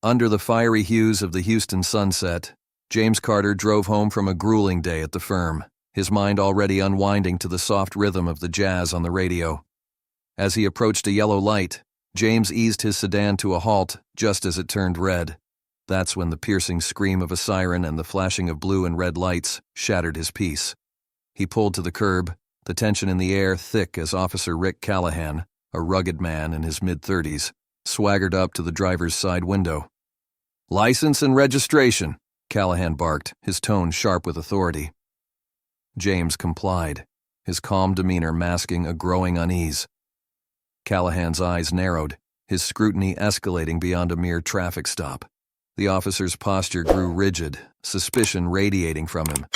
Under the fiery hues of the Houston sunset, James Carter drove home from a grueling day at the firm, his mind already unwinding to the soft rhythm of the jazz on the radio. As he approached a yellow light, James eased his sedan to a halt just as it turned red. That's when the piercing scream of a siren and the flashing of blue and red lights shattered his peace. He pulled to the curb, the tension in the air thick as Officer Rick Callahan, a rugged man in his mid-30s, swaggered up to the driver's side window. "License and registration," Callahan barked, his tone sharp with authority. James complied, his calm demeanor masking a growing unease. Callahan's eyes narrowed, his scrutiny escalating beyond a mere traffic stop. The officer's posture grew rigid, suspicion radiating from him.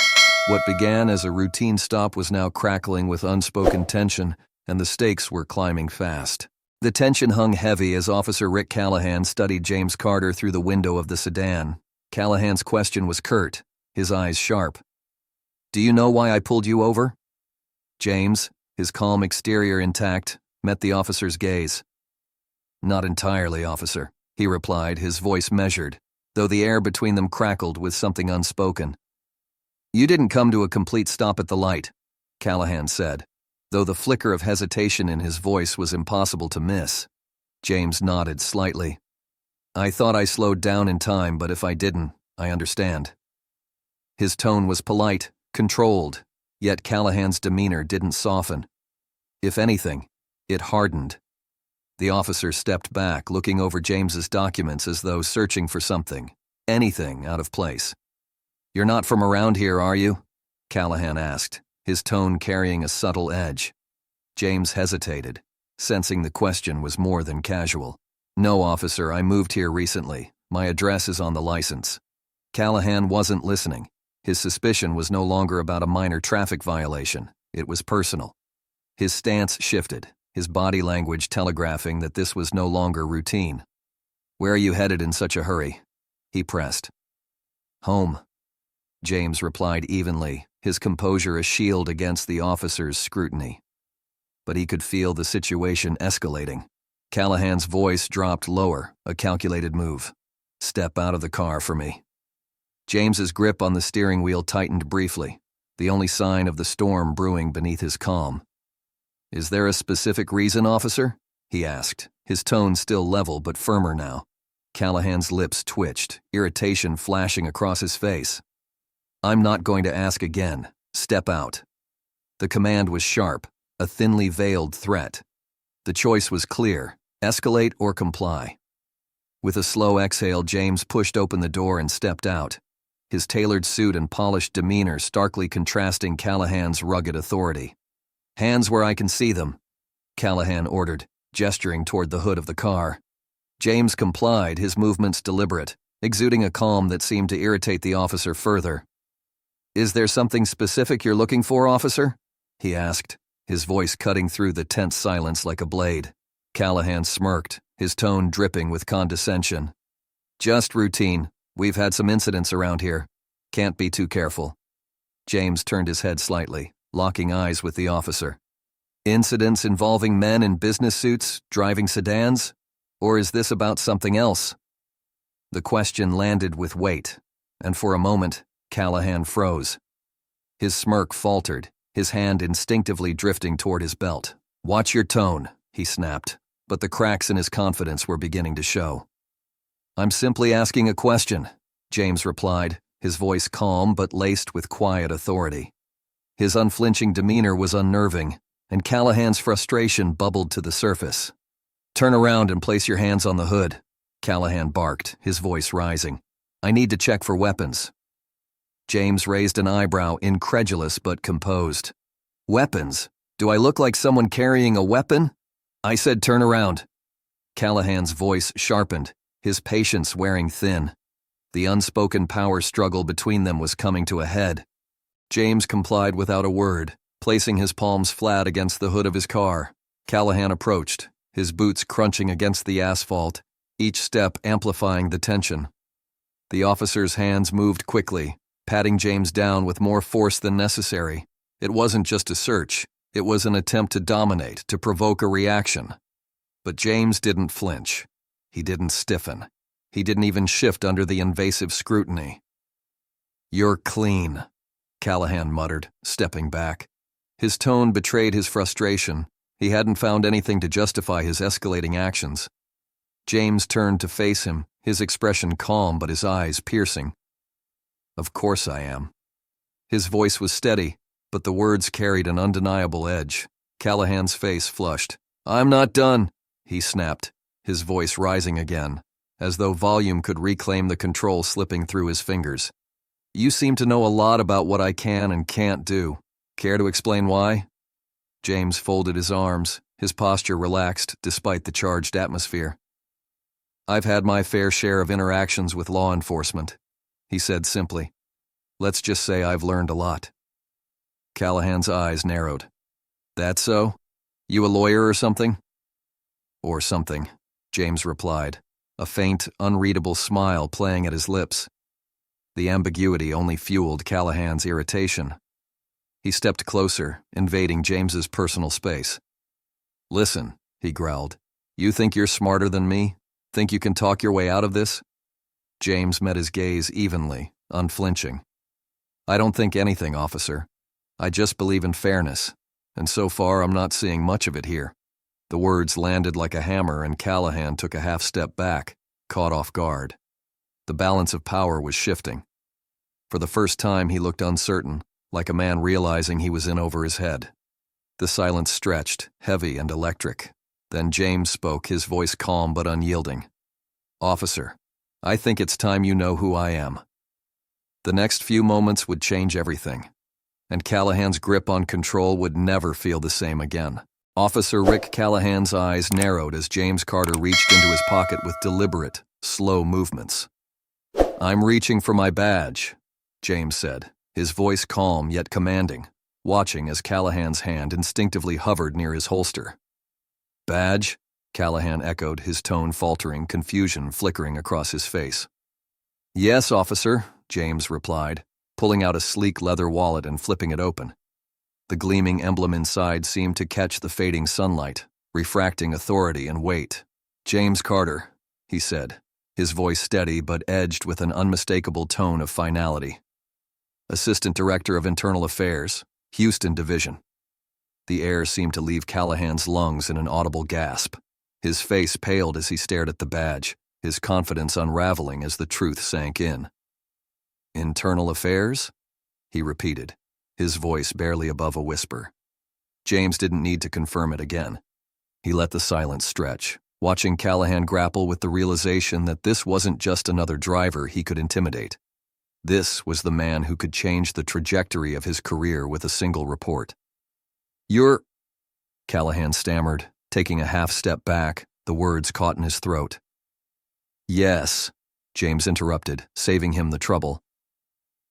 What began as a routine stop was now crackling with unspoken tension, and the stakes were climbing fast. The tension hung heavy as Officer Rick Callahan studied James Carter through the window of the sedan. Callahan's question was curt, his eyes sharp. "Do you know why I pulled you over?" James, his calm exterior intact, met the officer's gaze. "Not entirely, officer," he replied, his voice measured, though the air between them crackled with something unspoken. "You didn't come to a complete stop at the light," Callahan said, though the flicker of hesitation in his voice was impossible to miss. James nodded slightly. "I thought I slowed down in time, but if I didn't, I understand." His tone was polite, controlled, yet Callahan's demeanor didn't soften. If anything, it hardened. The officer stepped back, looking over James's documents as though searching for something, anything out of place. "You're not from around here, are you?" Callahan asked, his tone carrying a subtle edge. James hesitated, sensing the question was more than casual. "No, officer, I moved here recently. My address is on the license." Callahan wasn't listening. His suspicion was no longer about a minor traffic violation. It was personal. His stance shifted, his body language telegraphing that this was no longer routine. "Where are you headed in such a hurry?" he pressed. "Home," James replied evenly, his composure a shield against the officer's scrutiny. But he could feel the situation escalating. Callahan's voice dropped lower, a calculated move. "Step out of the car for me." James's grip on the steering wheel tightened briefly, the only sign of the storm brewing beneath his calm. "Is there a specific reason, officer?" he asked, his tone still level but firmer now. Callahan's lips twitched, irritation flashing across his face. "I'm not going to ask again. Step out." The command was sharp, a thinly veiled threat. The choice was clear: escalate or comply. With a slow exhale, James pushed open the door and stepped out, his tailored suit and polished demeanor starkly contrasting Callahan's rugged authority. "Hands where I can see them," Callahan ordered, gesturing toward the hood of the car. James complied, his movements deliberate, exuding a calm that seemed to irritate the officer further. "Is there something specific you're looking for, officer?" he asked, his voice cutting through the tense silence like a blade. Callahan smirked, his tone dripping with condescension. "Just routine. We've had some incidents around here. Can't be too careful." James turned his head slightly, locking eyes with the officer. "Incidents involving men in business suits, driving sedans? Or is this about something else?" The question landed with weight, and for a moment, Callahan froze. His smirk faltered, his hand instinctively drifting toward his belt. "Watch your tone," he snapped, but the cracks in his confidence were beginning to show. "I'm simply asking a question," James replied, his voice calm but laced with quiet authority. His unflinching demeanor was unnerving, and Callahan's frustration bubbled to the surface. "Turn around and place your hands on the hood," Callahan barked, his voice rising. "I need to check for weapons." James raised an eyebrow, incredulous but composed. "Weapons? Do I look like someone carrying a weapon?" "I said turn around." Callahan's voice sharpened, his patience wearing thin. The unspoken power struggle between them was coming to a head. James complied without a word, placing his palms flat against the hood of his car. Callahan approached, his boots crunching against the asphalt, each step amplifying the tension. The officer's hands moved quickly, patting James down with more force than necessary. It wasn't just a search, it was an attempt to dominate, to provoke a reaction. But James didn't flinch. He didn't stiffen. He didn't even shift under the invasive scrutiny. "You're clean," Callahan muttered, stepping back. His tone betrayed his frustration. He hadn't found anything to justify his escalating actions. James turned to face him, his expression calm but his eyes piercing. "Of course I am." His voice was steady, but the words carried an undeniable edge. Callahan's face flushed. "I'm not done," he snapped, his voice rising again, as though volume could reclaim the control slipping through his fingers. "You seem to know a lot about what I can and can't do. Care to explain why?" James folded his arms, his posture relaxed despite the charged atmosphere. "I've had my fair share of interactions with law enforcement," he said simply. "Let's just say I've learned a lot." Callahan's eyes narrowed. "That so? You a lawyer or something?" "Or something," James replied, a faint, unreadable smile playing at his lips. The ambiguity only fueled Callahan's irritation. He stepped closer, invading James's personal space. "Listen," he growled, "you think you're smarter than me? Think you can talk your way out of this?" James met his gaze evenly, unflinching. "I don't think anything, officer. I just believe in fairness, and so far I'm not seeing much of it here." The words landed like a hammer and Callahan took a half step back, caught off guard. The balance of power was shifting. For the first time he looked uncertain, like a man realizing he was in over his head. The silence stretched, heavy and electric. Then James spoke, his voice calm but unyielding. "Officer, I think it's time you know who I am." The next few moments would change everything, and Callahan's grip on control would never feel the same again. Officer Rick Callahan's eyes narrowed as James Carter reached into his pocket with deliberate, slow movements. "I'm reaching for my badge," James said, his voice calm yet commanding, watching as Callahan's hand instinctively hovered near his holster. "Badge?" Callahan echoed, his tone faltering, confusion flickering across his face. "Yes, officer," James replied, pulling out a sleek leather wallet and flipping it open. The gleaming emblem inside seemed to catch the fading sunlight, refracting authority and weight. "James Carter," he said, his voice steady but edged with an unmistakable tone of finality. "Assistant Director of Internal Affairs, Houston Division." The air seemed to leave Callahan's lungs in an audible gasp. His face paled as he stared at the badge, his confidence unraveling as the truth sank in. "Internal Affairs?" he repeated, his voice barely above a whisper. James didn't need to confirm it again. He let the silence stretch, watching Callahan grapple with the realization that this wasn't just another driver he could intimidate. This was the man who could change the trajectory of his career with a single report. "You're—" Callahan stammered, taking a half step back, the words caught in his throat. "Yes," James interrupted, saving him the trouble.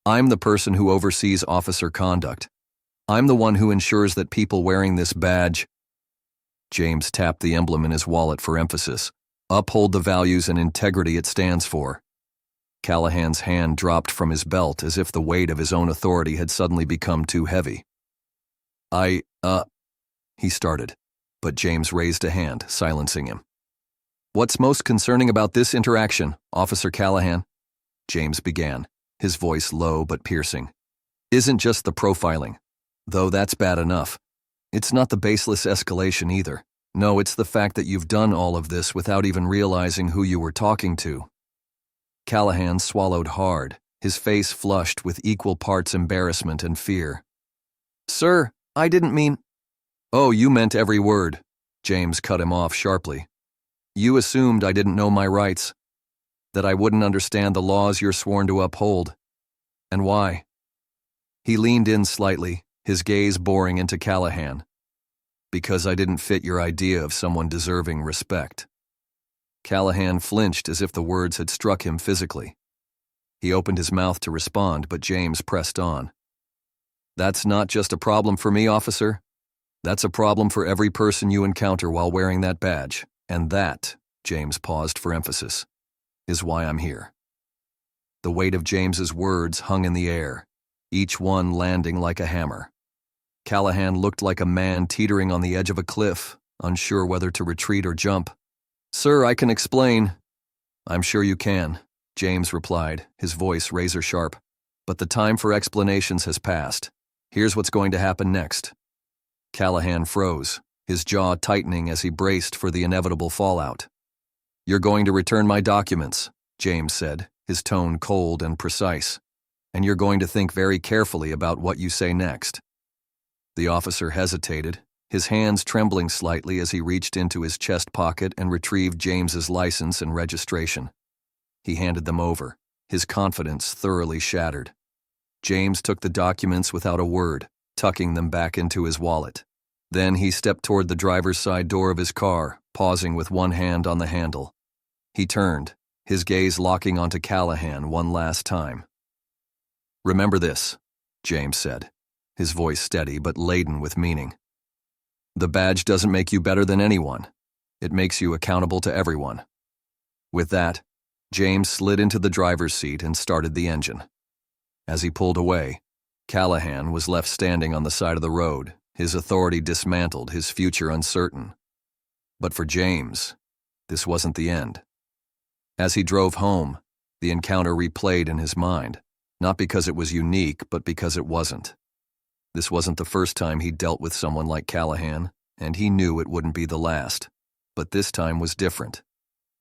"I'm the person who oversees officer conduct. I'm the one who ensures that people wearing this badge—" James tapped the emblem in his wallet for emphasis. "Uphold the values and integrity it stands for." Callahan's hand dropped from his belt as if the weight of his own authority had suddenly become too heavy. He started, but James raised a hand, silencing him. "What's most concerning about this interaction, Officer Callahan?" James began, his voice low but piercing. "Isn't just the profiling, though that's bad enough. It's not the baseless escalation either. No, it's the fact that you've done all of this without even realizing who you were talking to." Callahan swallowed hard, his face flushed with equal parts embarrassment and fear. "Sir, I didn't mean—" "Oh, you meant every word," James cut him off sharply. "You assumed I didn't know my rights, that I wouldn't understand the laws you're sworn to uphold. And why?" He leaned in slightly, his gaze boring into Callahan. "Because I didn't fit your idea of someone deserving respect." Callahan flinched as if the words had struck him physically. He opened his mouth to respond, but James pressed on. "That's not just a problem for me, officer. That's a problem for every person you encounter while wearing that badge. And that," James paused for emphasis, "is why I'm here." The weight of James's words hung in the air, each one landing like a hammer. Callahan looked like a man teetering on the edge of a cliff, unsure whether to retreat or jump. "Sir, I can explain." I'm sure you can, James replied, his voice razor-sharp. But the time for explanations has passed. Here's what's going to happen next. Callahan froze, his jaw tightening as he braced for the inevitable fallout. You're going to return my documents, James said, his tone cold and precise. And you're going to think very carefully about what you say next. The officer hesitated, his hands trembling slightly as he reached into his chest pocket and retrieved James's license and registration. He handed them over, his confidence thoroughly shattered. James took the documents without a word, tucking them back into his wallet. Then he stepped toward the driver's side door of his car, pausing with one hand on the handle. He turned, his gaze locking onto Callahan one last time. Remember this, James said, his voice steady but laden with meaning. The badge doesn't make you better than anyone. It makes you accountable to everyone. With that, James slid into the driver's seat and started the engine. As he pulled away, Callahan was left standing on the side of the road, his authority dismantled, his future uncertain. But for James, this wasn't the end. As he drove home, the encounter replayed in his mind, not because it was unique, but because it wasn't. This wasn't the first time he'd dealt with someone like Callahan, and he knew it wouldn't be the last. But this time was different.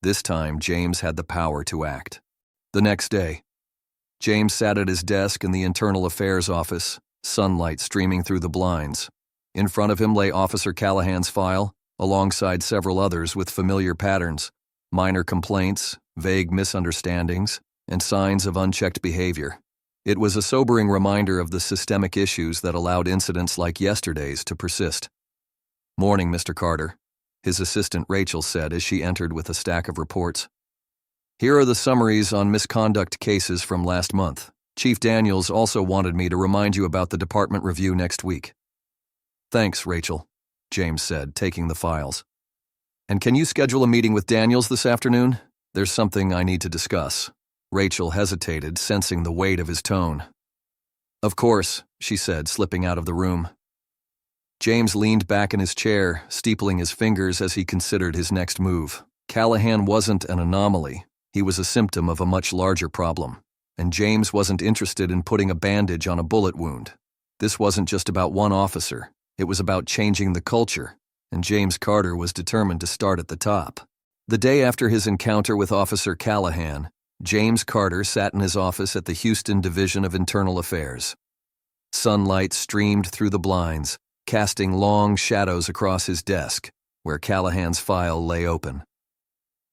This time, James had the power to act. The next day, James sat at his desk in the Internal Affairs office, sunlight streaming through the blinds. In front of him lay Officer Callahan's file, alongside several others with familiar patterns, minor complaints, vague misunderstandings, and signs of unchecked behavior. It was a sobering reminder of the systemic issues that allowed incidents like yesterday's to persist. "Morning, Mr. Carter," his assistant Rachel said as she entered with a stack of reports. "Here are the summaries on misconduct cases from last month. Chief Daniels also wanted me to remind you about the department review next week." "Thanks, Rachel," James said, taking the files. "And can you schedule a meeting with Daniels this afternoon? There's something I need to discuss." Rachel hesitated, sensing the weight of his tone. "Of course," she said, slipping out of the room. James leaned back in his chair, steepling his fingers as he considered his next move. Callahan wasn't an anomaly. He was a symptom of a much larger problem. And James wasn't interested in putting a bandage on a bullet wound. This wasn't just about one officer. It was about changing the culture, and James Carter was determined to start at the top. The day after his encounter with Officer Callahan, James Carter sat in his office at the Houston Division of Internal Affairs. Sunlight streamed through the blinds, casting long shadows across his desk, where Callahan's file lay open.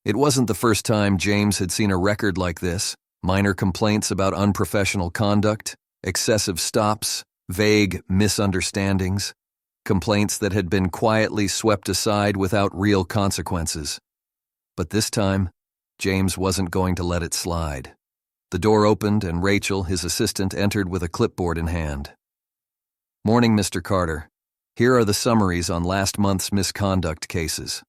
It wasn't the first time James had seen a record like this: minor complaints about unprofessional conduct, excessive stops, vague misunderstandings, complaints that had been quietly swept aside without real consequences. But this time, James wasn't going to let it slide. The door opened and Rachel, his assistant, entered with a clipboard in hand. "Morning, Mr. Carter. Here are the summaries on last month's misconduct cases.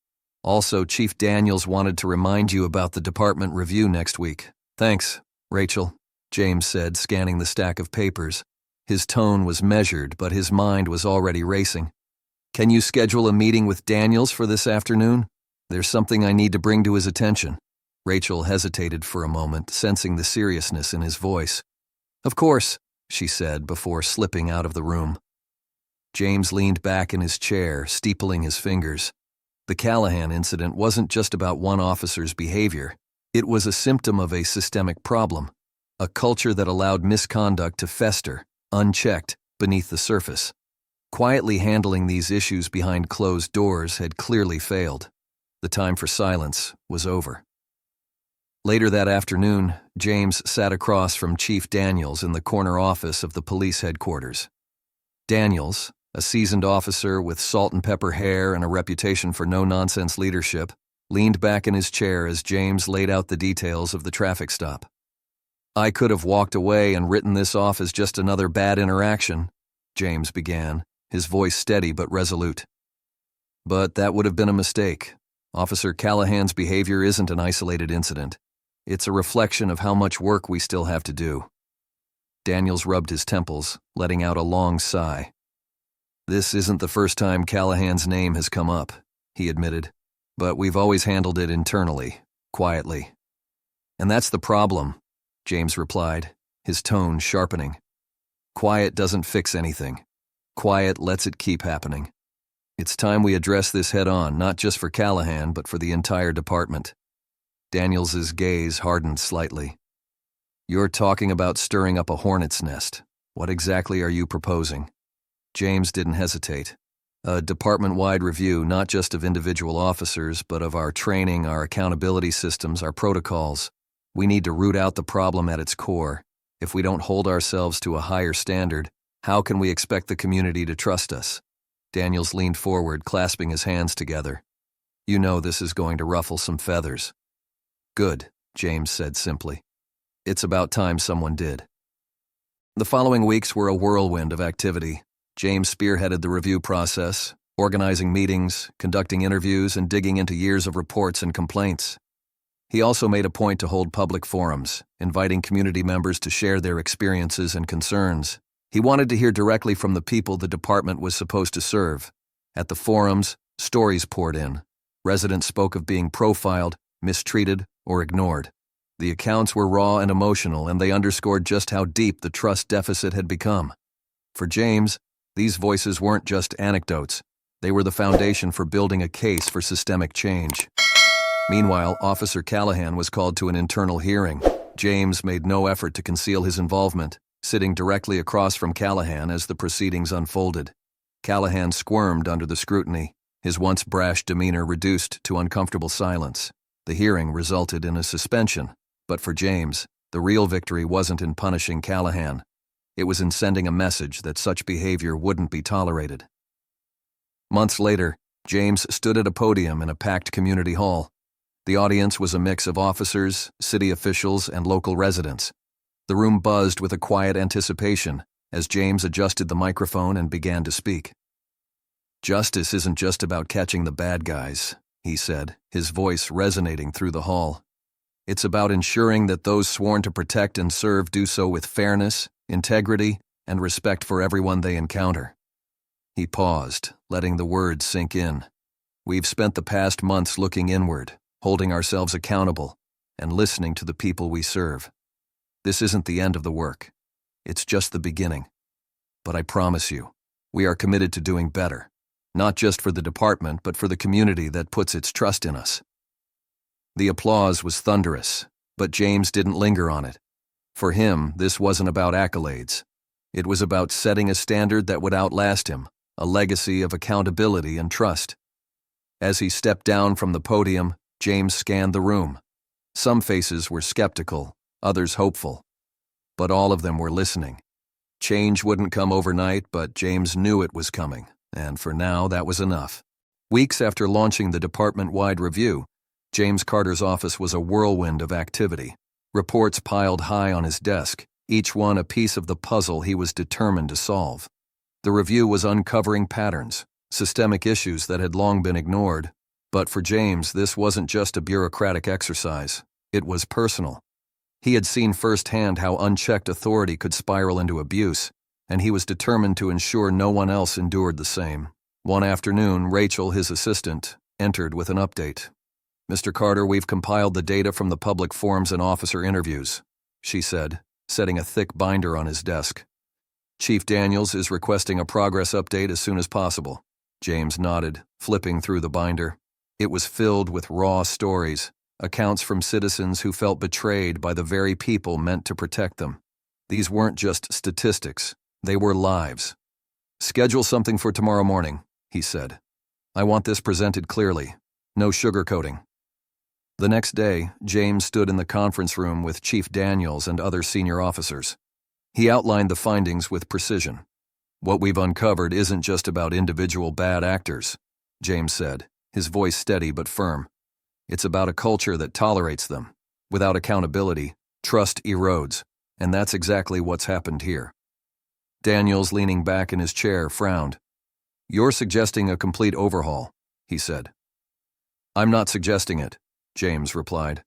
Also, Chief Daniels wanted to remind you about the department review next week." "Thanks, Rachel," James said, scanning the stack of papers. His tone was measured, but his mind was already racing. "Can you schedule a meeting with Daniels for this afternoon? There's something I need to bring to his attention." Rachel hesitated for a moment, sensing the seriousness in his voice. "Of course," she said before slipping out of the room. James leaned back in his chair, steepling his fingers. The Callahan incident wasn't just about one officer's behavior. It was a symptom of a systemic problem, a culture that allowed misconduct to fester, unchecked, beneath the surface. Quietly handling these issues behind closed doors had clearly failed. The time for silence was over. Later that afternoon, James sat across from Chief Daniels in the corner office of the police headquarters. Daniels, a seasoned officer with salt and pepper hair and a reputation for no-nonsense leadership, leaned back in his chair as James laid out the details of the traffic stop. "I could have walked away and written this off as just another bad interaction," James began, his voice steady but resolute. "But that would have been a mistake. Officer Callahan's behavior isn't an isolated incident. It's a reflection of how much work we still have to do." Daniels rubbed his temples, letting out a long sigh. "This isn't the first time Callahan's name has come up," he admitted, "but we've always handled it internally, quietly. And that's the problem, James replied, his tone sharpening. Quiet doesn't fix anything. Quiet lets it keep happening. It's time we address this head-on, not just for Callahan, but for the entire department. Daniels's gaze hardened slightly. You're talking about stirring up a hornet's nest. What exactly are you proposing? James didn't hesitate. A department-wide review, not just of individual officers, but of our training, our accountability systems, our protocols. We need to root out the problem at its core. If we don't hold ourselves to a higher standard, how can we expect the community to trust us? Daniels leaned forward, clasping his hands together. You know this is going to ruffle some feathers. Good, James said simply. It's about time someone did. The following weeks were a whirlwind of activity. James spearheaded the review process, organizing meetings, conducting interviews, and digging into years of reports and complaints. He also made a point to hold public forums, inviting community members to share their experiences and concerns. He wanted to hear directly from the people the department was supposed to serve. At the forums, stories poured in. Residents spoke of being profiled, mistreated, or ignored. The accounts were raw and emotional, and they underscored just how deep the trust deficit had become. For James, these voices weren't just anecdotes. They were the foundation for building a case for systemic change. Meanwhile, Officer Callahan was called to an internal hearing. James made no effort to conceal his involvement, sitting directly across from Callahan as the proceedings unfolded. Callahan squirmed under the scrutiny, his once brash demeanor reduced to uncomfortable silence. The hearing resulted in a suspension, but for James, the real victory wasn't in punishing Callahan. It was in sending a message that such behavior wouldn't be tolerated. Months later, James stood at a podium in a packed community hall. The audience was a mix of officers, city officials, and local residents. The room buzzed with a quiet anticipation as James adjusted the microphone and began to speak. Justice isn't just about catching the bad guys, he said, his voice resonating through the hall. It's about ensuring that those sworn to protect and serve do so with fairness, integrity, and respect for everyone they encounter. He paused, letting the words sink in. We've spent the past months looking inward, holding ourselves accountable, and listening to the people we serve. This isn't the end of the work. It's just the beginning. But I promise you, we are committed to doing better, not just for the department, but for the community that puts its trust in us. The applause was thunderous, but James didn't linger on it. For him, this wasn't about accolades. It was about setting a standard that would outlast him, a legacy of accountability and trust. As he stepped down from the podium, James scanned the room. Some faces were skeptical, others hopeful. But all of them were listening. Change wouldn't come overnight, but James knew it was coming, and for now that was enough. Weeks after launching the department-wide review, James Carter's office was a whirlwind of activity. Reports piled high on his desk, each one a piece of the puzzle he was determined to solve. The review was uncovering patterns, systemic issues that had long been ignored. But for James, this wasn't just a bureaucratic exercise. It was personal. He had seen firsthand how unchecked authority could spiral into abuse, and he was determined to ensure no one else endured the same. One afternoon, Rachel, his assistant, entered with an update. Mr. Carter, we've compiled the data from the public forums and officer interviews, she said, setting a thick binder on his desk. Chief Daniels is requesting a progress update as soon as possible. James nodded, flipping through the binder. It was filled with raw stories, accounts from citizens who felt betrayed by the very people meant to protect them. These weren't just statistics, they were lives. Schedule something for tomorrow morning, he said. I want this presented clearly. No sugarcoating. The next day, James stood in the conference room with Chief Daniels and other senior officers. He outlined the findings with precision. What we've uncovered isn't just about individual bad actors, James said, his voice steady but firm. It's about a culture that tolerates them. Without accountability, trust erodes, and that's exactly what's happened here. Daniels, leaning back in his chair, frowned. You're suggesting a complete overhaul, he said. I'm not suggesting it, James replied.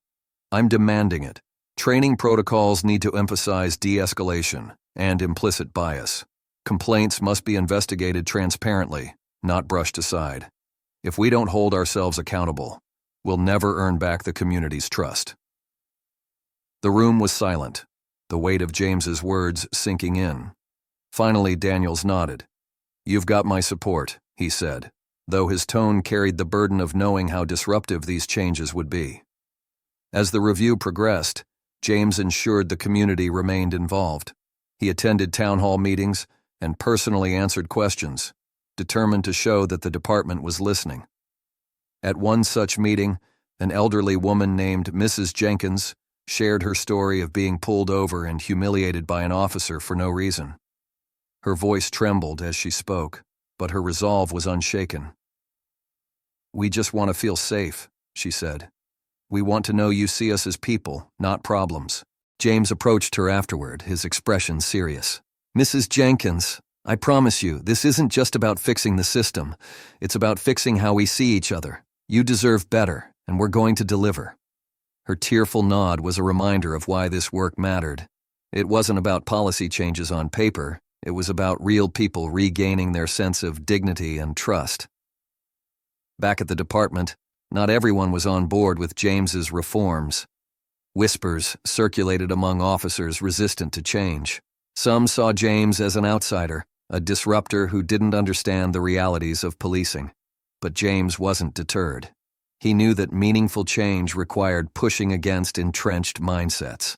I'm demanding it. Training protocols need to emphasize de-escalation and implicit bias. Complaints must be investigated transparently, not brushed aside. If we don't hold ourselves accountable, we'll never earn back the community's trust. The room was silent, the weight of James's words sinking in. Finally, Daniels nodded. "You've got my support," he said, though his tone carried the burden of knowing how disruptive these changes would be. As the review progressed, James ensured the community remained involved. He attended town hall meetings and personally answered questions, determined to show that the department was listening. At one such meeting, an elderly woman named Mrs. Jenkins shared her story of being pulled over and humiliated by an officer for no reason. Her voice trembled as she spoke, but her resolve was unshaken. "We just want to feel safe," she said. "We want to know you see us as people, not problems." James approached her afterward, his expression serious. "Mrs. Jenkins, I promise you, this isn't just about fixing the system. It's about fixing how we see each other. You deserve better, and we're going to deliver." Her tearful nod was a reminder of why this work mattered. It wasn't about policy changes on paper. It was about real people regaining their sense of dignity and trust. Back at the department, not everyone was on board with James's reforms. Whispers circulated among officers resistant to change. Some saw James as an outsider, a disruptor who didn't understand the realities of policing. But James wasn't deterred. He knew that meaningful change required pushing against entrenched mindsets.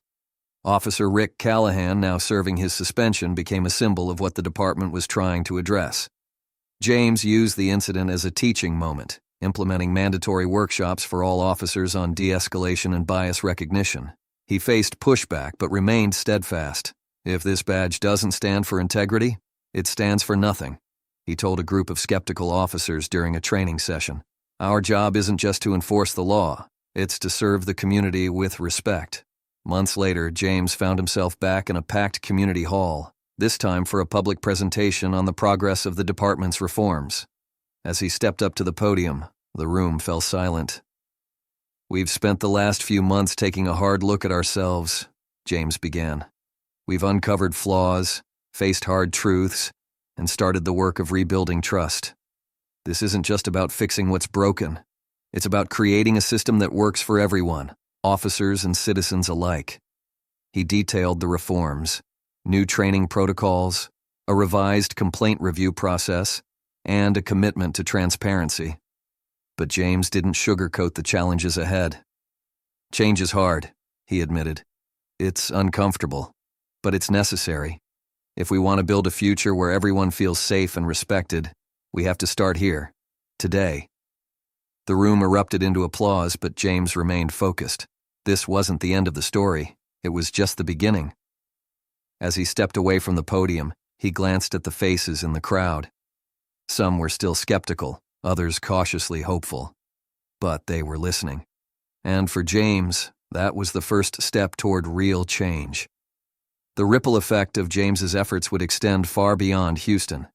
Officer Rick Callahan, now serving his suspension, became a symbol of what the department was trying to address. James used the incident as a teaching moment, implementing mandatory workshops for all officers on de-escalation and bias recognition. He faced pushback but remained steadfast. "If this badge doesn't stand for integrity, it stands for nothing," he told a group of skeptical officers during a training session. "Our job isn't just to enforce the law, it's to serve the community with respect." Months later, James found himself back in a packed community hall, this time for a public presentation on the progress of the department's reforms. As he stepped up to the podium, the room fell silent. "We've spent the last few months taking a hard look at ourselves," James began. "We've uncovered flaws, faced hard truths, and started the work of rebuilding trust. This isn't just about fixing what's broken. It's about creating a system that works for everyone, officers and citizens alike." He detailed the reforms: new training protocols, a revised complaint review process, and a commitment to transparency. But James didn't sugarcoat the challenges ahead. "Change is hard," he admitted. "It's uncomfortable, but it's necessary. If we want to build a future where everyone feels safe and respected, we have to start here, today." The room erupted into applause, but James remained focused. This wasn't the end of the story. It was just the beginning. As he stepped away from the podium, he glanced at the faces in the crowd. Some were still skeptical, others cautiously hopeful. But they were listening. And for James, that was the first step toward real change. The ripple effect of James's efforts would extend far beyond Houston.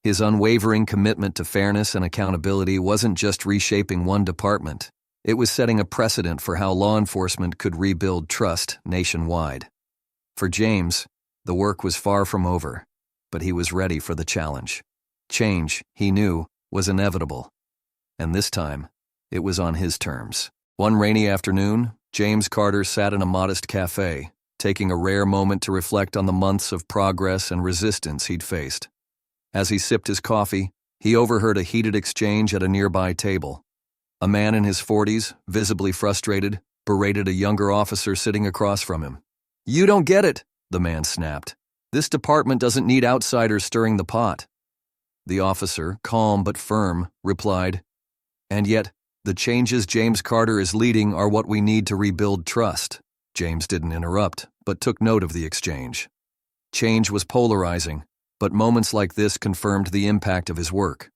His unwavering commitment to fairness and accountability wasn't just reshaping one department. It was setting a precedent for how law enforcement could rebuild trust nationwide. For James, the work was far from over, but he was ready for the challenge. Change, he knew, was inevitable. And this time, it was on his terms. One rainy afternoon, James Carter sat in a modest cafe, taking a rare moment to reflect on the months of progress and resistance he'd faced. As he sipped his coffee, he overheard a heated exchange at a nearby table. A man in his 40s, visibly frustrated, berated a younger officer sitting across from him. "You don't get it," the man snapped. "This department doesn't need outsiders stirring the pot." The officer, calm but firm, replied, "And yet, the changes James Carter is leading are what we need to rebuild trust." James didn't interrupt, but took note of the exchange. Change was polarizing, but moments like this confirmed the impact of his work.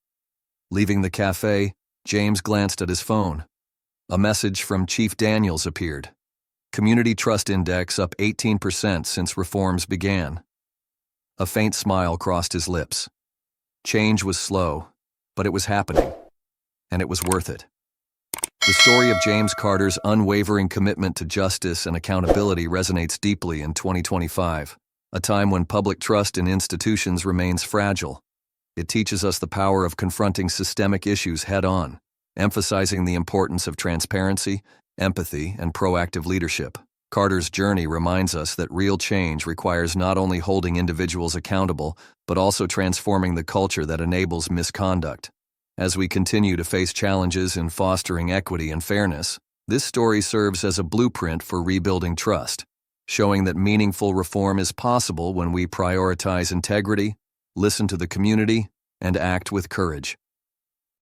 Leaving the cafe, James glanced at his phone. A message from Chief Daniels appeared. Community Trust Index up 18% since reforms began. A faint smile crossed his lips. Change was slow, but it was happening, and it was worth it. The story of James Carter's unwavering commitment to justice and accountability resonates deeply in 2025, a time when public trust in institutions remains fragile. It teaches us the power of confronting systemic issues head-on, emphasizing the importance of transparency, empathy, and proactive leadership. Carter's journey reminds us that real change requires not only holding individuals accountable, but also transforming the culture that enables misconduct. As we continue to face challenges in fostering equity and fairness, this story serves as a blueprint for rebuilding trust, showing that meaningful reform is possible when we prioritize integrity, listen to the community, and act with courage.